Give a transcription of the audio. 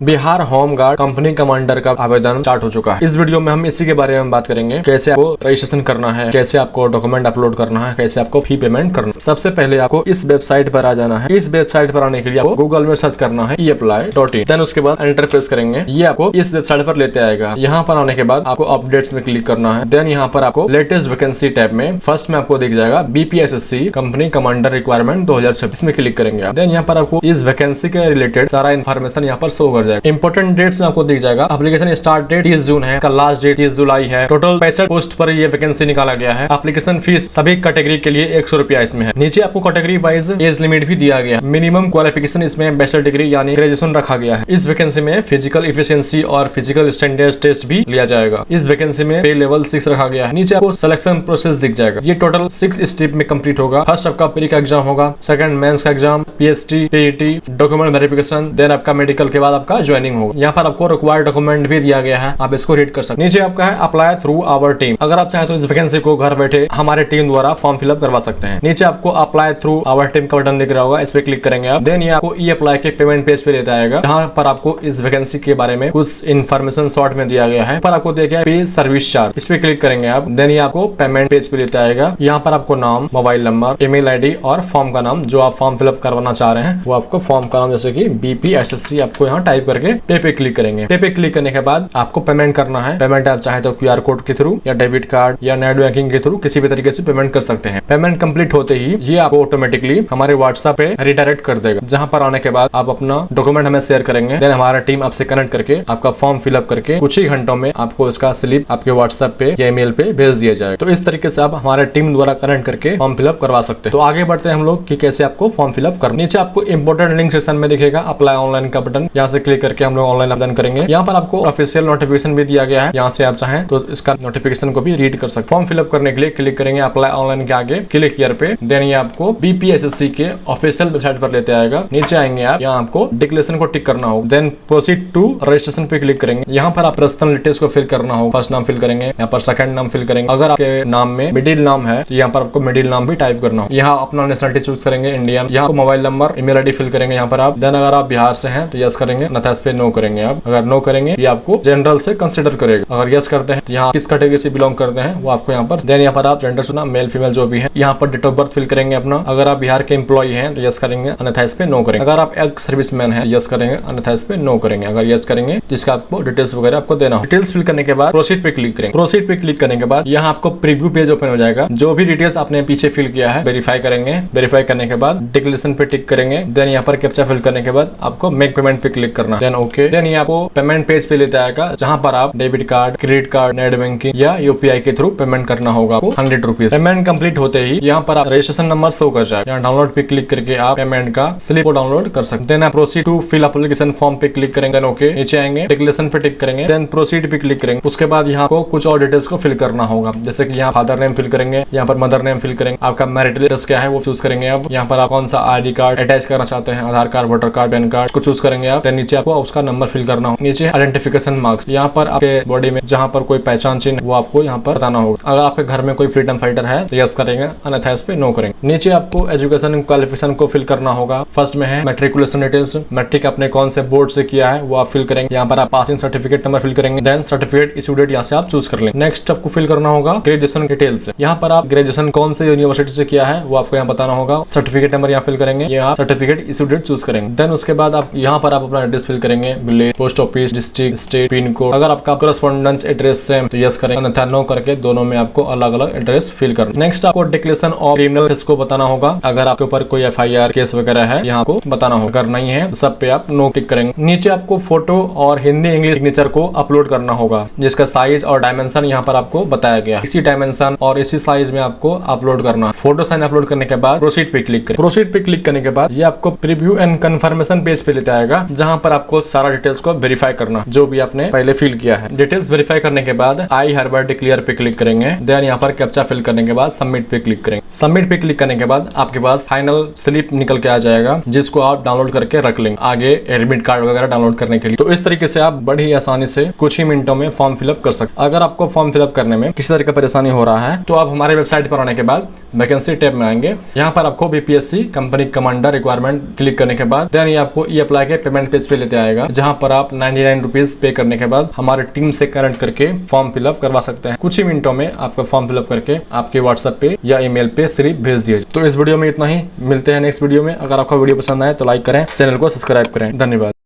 Bihar home guard company commander का आवेदन start हो चुका है। इस वीडियो में हम इसी के बारे में बात करेंगे, कैसे आपको रजिस्ट्रेशन करना है, कैसे आपको डॉक्यूमेंट अपलोड करना है, कैसे आपको फी पेमेंट करना है। सबसे पहले आपको इस वेबसाइट पर आ जाना है। इस वेबसाइट पर आने के लिए आपको गूगल में सर्च करना है eapply.in। देन उसके बाद एंटर प्रेस करेंगे, ये आपको इस वेबसाइट पर लेते आएगा। यहाँ पर आने के बाद आपको अपडेट्स में क्लिक करना है। देन यहाँ पर आपको लेटेस्ट वैकेंसी टैब में फर्स्ट में आपको दिख जाएगा BPSSC कंपनी कमांडर रिक्वायरमेंट 2026 में क्लिक करेंगे आप। देन यहाँ पर आपको इस वैकेंसी के रिलेटेड सारा इन्फॉर्मेशन यहाँ पर शो कर जाएगा। इंपोर्टेंट डेट्स में आपको दिख जाएगा। एप्लीकेशन स्टार्ट डेट 30 जून है, इसका लास्ट डेट 30 जुलाई है। टोटल 65 पोस्ट पर ये वैकेंसी निकाला गया है। एप्लीकेशन फीस सभी कैटेगरी के लिए 100 रुपया इसमें है। नीचे आपको कैटेगरी वाइज एज लिमिट भी दिया गया है। मिनिमम क्वालिफिकेशन इसमें बैचलर डिग्री यानी ग्रेजुएशन रखा गया है। इस वैकेंसी में फिजिकल इफिशिएंसी और फिजिकल स्टैंडर्ड टेस्ट भी लिया जाएगा। इस वैकेंसी में पे लेवल 6 रखा गया है। नीचे आपको सिलेक्शन प्रोसेस दिख जाएगा। ये टोटल 6 स्टेप में कंप्लीट होगा। फर्स्ट आपका प्री का एग्जाम होगा, सेकंड मेंस का exam, PhD, PET, document verification, then आपका मेडिकल के बाद आपका ज्वाइनिंग होगा। यहाँ पर आपको रिक्वायर्ड डॉक्यूमेंट भी दिया गया है, आप इसको रीड कर सकते हैं। नीचे आपका है अप्लाई थ्रू आवर टीम। अगर आप चाहें तो इस वैकेंसी को घर बैठे हमारे टीम द्वारा फॉर्म फिलअप करवा सकते हैं। नीचे आपको अप्लाई थ्रू आवर टीम का बटन दिख रहा होगा, इस पे क्लिक करेंगे आप। देन ये आपको ई अप्लाई के पेमेंट पेज पे लेता आएगा। यहाँ पर आपको इस वैकेंसी के बारे में कुछ इन्फॉर्मेशन शॉर्ट में दिया गया है। पर आपको दिया गया पे सर्विस चार्ज, इस पे क्लिक करेंगे आप। देन ये आपको पेमेंट पेज पे लेता आएगा। यहाँ पर आपको नाम, मोबाइल नंबर, ईमेल ID और फॉर्म का नाम जो आप फॉर्म फिलअप करवाना चाह रहे हैं वो आपको फॉर्म का नाम जैसे कि BPSSC आपको यहाँ टाइप करके पे क्लिक करेंगे। पे क्लिक करने के बाद आपको पेमेंट करना है। पेमेंट आप चाहे तो QR कोड के थ्रू या डेबिट कार्ड या नेट बैंकिंग के थ्रू किसी भी तरीके से पेमेंट कर सकते हैं। पेमेंट कंप्लीट होते ही ये आपको ऑटोमेटिकली हमारे WhatsApp पे रिडायरेक्ट कर देगा, जहां पर आने के बाद आप अपना डॉक्यूमेंट हमें शेयर करेंगे। देन हमारा टीम आपसे कनेक्ट करके आपका फॉर्म फिलअप करके कुछ ही घंटों में आपको इसका स्लिप आपके WhatsApp पे या ईमेल पे भेज दिया जाएगा। तो इस तरीके से आप हमारे टीम द्वारा कनेक्ट करके फॉर्म फिलअप करवा सकते हैं। तो आगे बढ़ते हैं हम लोग कि कैसे आपको फॉर्म फिलअप करना। नीचे आपको इंपोर्टेंट लिंक सेक्शन में दिखेगा अप्लाई ऑनलाइन का बटन, यहाँ से क्लिक करके हम लोग ऑनलाइन आवेदन करेंगे। यहाँ पर आपको ऑफिशियल नोटिफिकेशन भी दिया गया है, यहाँ से आप चाहें तो इसका नोटिफिकेशन को भी रीड कर सकते हैं। फॉर्म फिलअप करने के लिए क्लिक करेंगे अप्लाई ऑनलाइन के आगे, क्लिक हियर पे। देन ये आपको BPSSC के ऑफिशियल वेबसाइट पर लेते आएगा। नीचे आएंगे आप, यहाँ आपको डिक्लेरेशन को टिक करना होगा। देन प्रोसीड टू रजिस्ट्रेशन पे क्लिक करेंगे। यहाँ पर आप पर्सनल डिटेल्स को फिल करना होगा। फर्स्ट नाम फिल करेंगे, यहाँ पर सेकंड नाम फिल करेंगे। अगर आपके नाम में मिडिल नाम है तो यहाँ पर आपको मिडिल नाम भी टाइप करना होगा। यहाँ अपना नेशनलिटी चूज करेंगे इंडियन। यहाँ mobile number, email ID fill करेंगे यहाँ पर आप। देन अगर आप बिहार से हैं तो यस करेंगे, अन्यथा इस पे नो करेंगे आप। अगर नो करेंगे ये आपको जनरल से कंसिडर करेगा। अगर यस करते हैं तो यहाँ किस कैटेगरी से बिलोंग करते हैं वो आपको यहाँ पर। देन यहाँ पर आप जेंडर चुना, मेल फीमेल जो भी है। यहाँ पर डेट ऑफ बर्थ फिल करेंगे अपना। अगर आप बिहार के एम्प्लॉय हैं तो यस करेंगे, अन्यथा इस पे नो करेंगे। अगर आप एक्स सर्विसमैन है यस करेंगे, अन्यथा इस पे नो करेंगे। अगर यस करेंगे जिसका आपको डिटेल्स वगैरह आपको देना हो। डिटेल्स फिल करने के बाद प्रोसीड पे क्लिक करेंगे। प्रोसीड पे क्लिक करने के बाद यहाँ आपको प्रीव्यू पेज ओपन हो जाएगा। जो भी डिटेल्स आपने पीछे फिल किया है वेरीफाई करेंगे। वेरीफाई करने के बाद डिक्लेरेशन पे टिक करेंगे। देन यहाँ पर कैप्चा फिल करने के बाद आपको मेक पेमेंट पे क्लिक करना है। Then okay. देन ये आपको पेमेंट पेज पे लेता आएगा, जहाँ पर आप debit card, credit card, net banking या UPI के थ्रू पेमेंट करना होगा आपको 100 रुपीज। पेमेंट कंप्लीट होते ही यहाँ पर आप रजिस्ट्रेशन नंबर शो कर जाएगा। यहाँ डाउनलोड पे क्लिक करके आप पेमेंट का स्लिप को डाउनलोड कर सकते हैं। देन आप proceed to fill application form पे क्लिक करेंगे। Then okay. नीचे आएंगे, डिक्लेरेशन पे टिक करेंगे। देन प्रोसीड पे क्लिक करेंगे। उसके बाद यहाँ को कुछ और डिटेल्स को फिल करना होगा, जैसे कि यहाँ फादर नेम फिल करेंगे, यहाँ पर मदर नेम फिल करेंगे, आपका मैरिटल स्टेटस क्या है वो चूज करेंगे आप। यहाँ पर आप कौन सा ID कार्ड अटैच करना चाहते हैं, Aadhaar card, voter card, PAN card को चूज करेंगे आप। देन नीचे आपको उसका नंबर फिल करना होगा। नीचे आइडेंटिफिकेशन मार्क्स, यहाँ पर आपके बॉडी में जहाँ पर कोई पहचान चिन्ह वो आपको यहाँ पर बताना होगा। अगर आपके घर में कोई फ्रीडम फाइटर है तो यस करेंगे, अन्यथा इस पे नो करेंगे। नीचे आपको एजुकेशन क्वालिफिकेशन को फिल करना होगा। फर्स्ट में है मैट्रिकुलेशन डिटेल्स, मैट्रिक आपने कौन से बोर्ड से किया है वो आप फिल करेंगे। यहाँ पर आप पासिंग सर्टिफिकेट नंबर फिल करेंगे। देन सर्टिफिकेट इशू डेट यहाँ से आप चूज कर लेंगे। नेक्स्ट आपको फिल करना होगा ग्रेजुएशन डिटेल्स। यहाँ पर आप ग्रेजुएशन कौन से यूनिवर्सिटी से किया है वो आपको यहाँ बताना होगा। सर्टिफिकेट नंबर यहाँ फिल करेंगे, यहाँ सर्टिफिकेट इशू डेट चूज करेंगे। देन उसके बाद आप यहाँ पर आप अपना एड्रेस फिल करेंगे, village, post office, district, state, pin code. अगर आपका कॉरेस्पॉन्डेंस एड्रेस से तो यस करेंगे, अन्यथा नो करके दोनों में आपको अलग अलग एड्रेस फिल करना। नेक्स्ट आपको डिक्लेरेशन ऑफ क्रिमिनल केस को बताना होगा। अगर आपके ऊपर कोई FIR केस वगैरह है यहाँ को बताना होगा। अगर नहीं है तो सब पे आप नो टिक करेंगे। नीचे आपको फोटो और हिंदी इंग्लिश सिग्नेचर को अपलोड करना होगा, जिसका साइज और डायमेंशन यहाँ पर आपको बताया गया। इसी डायमेंशन और इसी साइज में आपको अपलोड करना। फोटो साइन अपलोड करने के बाद प्रोसीड पे क्लिक करें। प्रोसीड पे क्लिक करने के बाद ये आपको प्रीव्यू एंड कंफर्मेशन पेज पे लेता आएगा, जहाँ पर आपको सारा डिटेल्स को वेरीफाई करना जो भी आपने पहले फिल किया है। डिटेल्स वेरीफाई करने के बाद आई हर्बा डिक्लेयर पे क्लिक करेंगे। देन यहाँ पर कैप्चा फिल करने के बाद सबमिट पे क्लिक करेंगे। सबमिट पे क्लिक करने के बाद आपके पास फाइनल स्लिप निकल के आ जाएगा, जिसको आप डाउनलोड करके रख लेंगे आगे एडमिट कार्ड वगैरह डाउनलोड करने के लिए। तो इस तरीके से आप बड़ी आसानी से कुछ ही मिनटों में फॉर्म फिलअप कर सकते। अगर आपको फॉर्म फिलअप करने में किसी तरह का परेशानी हो रहा है तो आप हमारे वेबसाइट पर आने के बाद वैकेंसी टैब में आएंगे। यहाँ पर आपको BPSC company commander requirement click करने के बाद देन ये आपको ई अप्लाई के पेमेंट पेज पे लेते आएगा, जहां पर आप 99 रुपीज पे करने के बाद हमारे टीम से कनेक्ट करके फॉर्म फिलअप करवा सकते हैं। कुछ ही मिनटों में आपका फॉर्म फिलअप करके आपके व्हाट्सएप पे या ईमेल पे सिर्फ भेज दिए। तो इस वीडियो में इतना ही, मिलते हैं नेक्स्ट वीडियो में। अगर आपका वीडियो पसंद आए तो लाइक करें, चैनल को सब्सक्राइब करें। धन्यवाद।